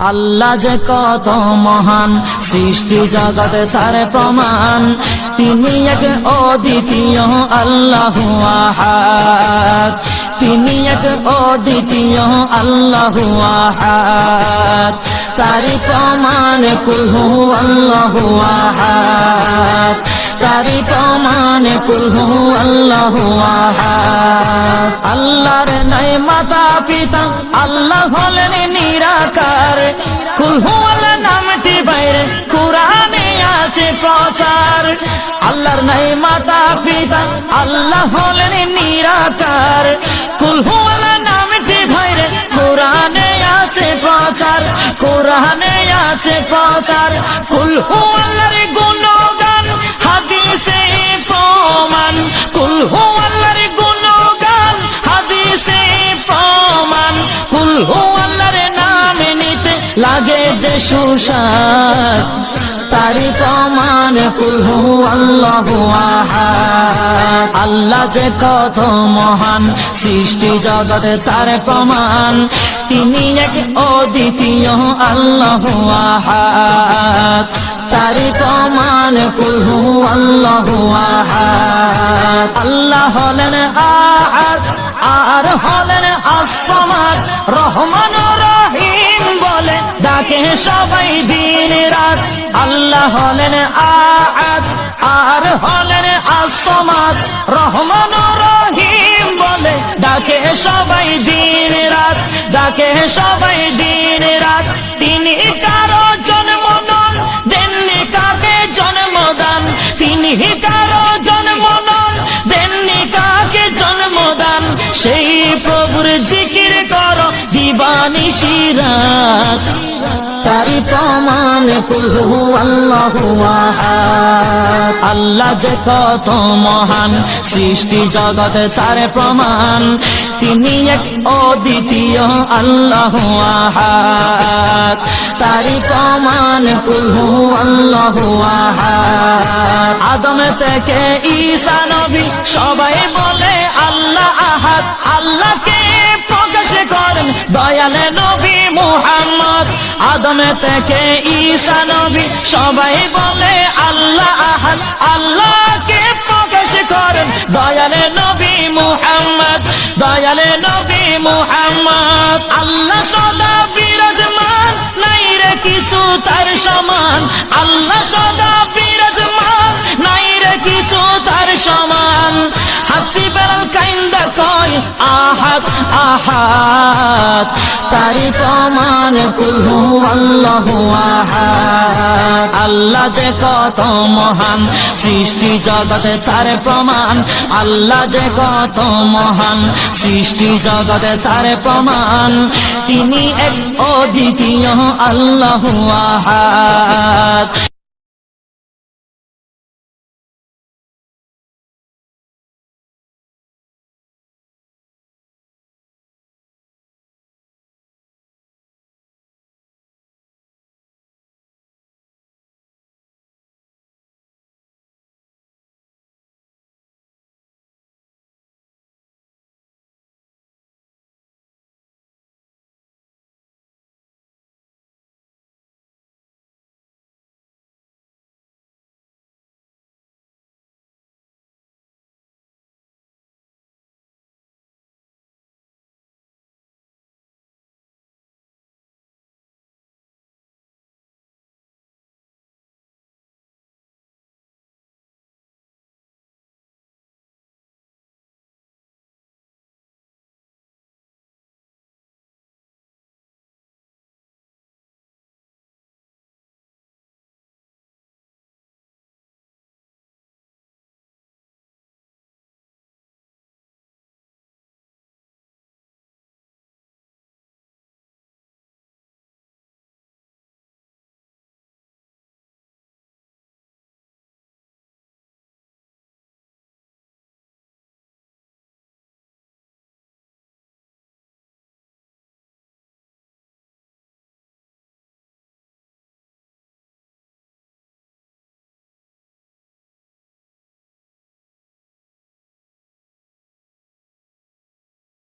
আল্লাহ যে কত মহান, সৃষ্টি জগতে তার প্রমাণ। তিনি এক অদ্বিতীয় আল্লাহু আহাদ, তিনি এক অদ্বিতীয় আল্লাহু আহাদ। তারি প্রমাণ কুল হু আল্লাহু আহাদ, তারি প্রমাণ কুল হু আল্লাহু আহাদ। আল্লাহর নাই মাতা পিতা, আল্লাহ হলেন নিরাকার। কুল হু আল্লাহ নামটি বাইরে কুরআনে আছে প্রচার। আল্লাহর নাই মাতা পিতা, আল্লাহ হলেন নিরাকার। কুল হু আল্লাহ নামটি বাইরে কুরআনে আছে প্রচার, কুরআনে আছে প্রচার। কুল হু আল্লাহর গুণগান হাদিসে প্রমাণ, কুল হু আল্লাহর গুণগান হাদিসে প্রমাণ। কুল হু আল্লাহর নাম নিতে লাগে যে সুসাদ, তারি প্রমাণ কুল হু আল্লাহু আহাদ। আল্লাহ যে কত মহান, সৃষ্টি জগতে তার প্রমাণ। তিনি এক অদ্বিতীয় আল্লাহু আহাদ, তারি প্রমাণ কুল হু আল্লাহু আহাদ। আল্লাহ হলেন আহাদ, আর হলেন as-সামাদ। রহমান রহিম বলে ডাকে সবাই দিন রাত। আল্লাহ হলেন আহাদ, আর হলেন as-সামাদ। রহমান রহিম বলে ডাকে সবাই দিন রাত, ডাকে সবাই দিন রাত। তিনি কারো জন্ম নন, দেননি কাকে জন্মদান। তিনি কারো জন্ম নন, দেননি কাকে জন্মদান। সেই প্রভুর জিকির করো দিবানিশি রাত, তারি প্রমাণ কুল হু আল্লাহু আহাদ। আল্লাহ যে কত মহান, সৃষ্টি জগতে তার প্রমাণ। তিনি এক অদ্বিতীয় আল্লাহু আহাদ, তারি প্রমাণ কুল হু আল্লাহু আহাদ। আদম থেকে ঈসা নবী সবাই বলে আল্লাহ আহাদ। আল্লাহকে প্রকাশ করেন দয়ালে নবী মুহাম্মদ। আদম থেকে ঈসা নবী সবাই বলে আল্লাহ আহাদ। আল্লাহকে প্রকাশ করেন দয়ালে নবী মুহাম্মদ, দয়ালে নবী মুহাম্মদ। আল্লাহ সদা বিরাজমান, নাই রে কিছু তার সমান। আল্লাহ সদা বিরাজমান, নাই রে কিছু তার সমান। হাফসি বেলাল কাইন্দা কয় আহাদ আহাদ, তারি প্রমাণ কুল হু আল্লাহু আহাদ। আল্লাহ যে কত মহান, সৃষ্টি জগতে তার প্রমাণ। আল্লাহ যে কত মহান, সৃষ্টি জগতে তার প্রমাণ। তিনি এক অদ্বিতীয় আল্লাহু আহাদ।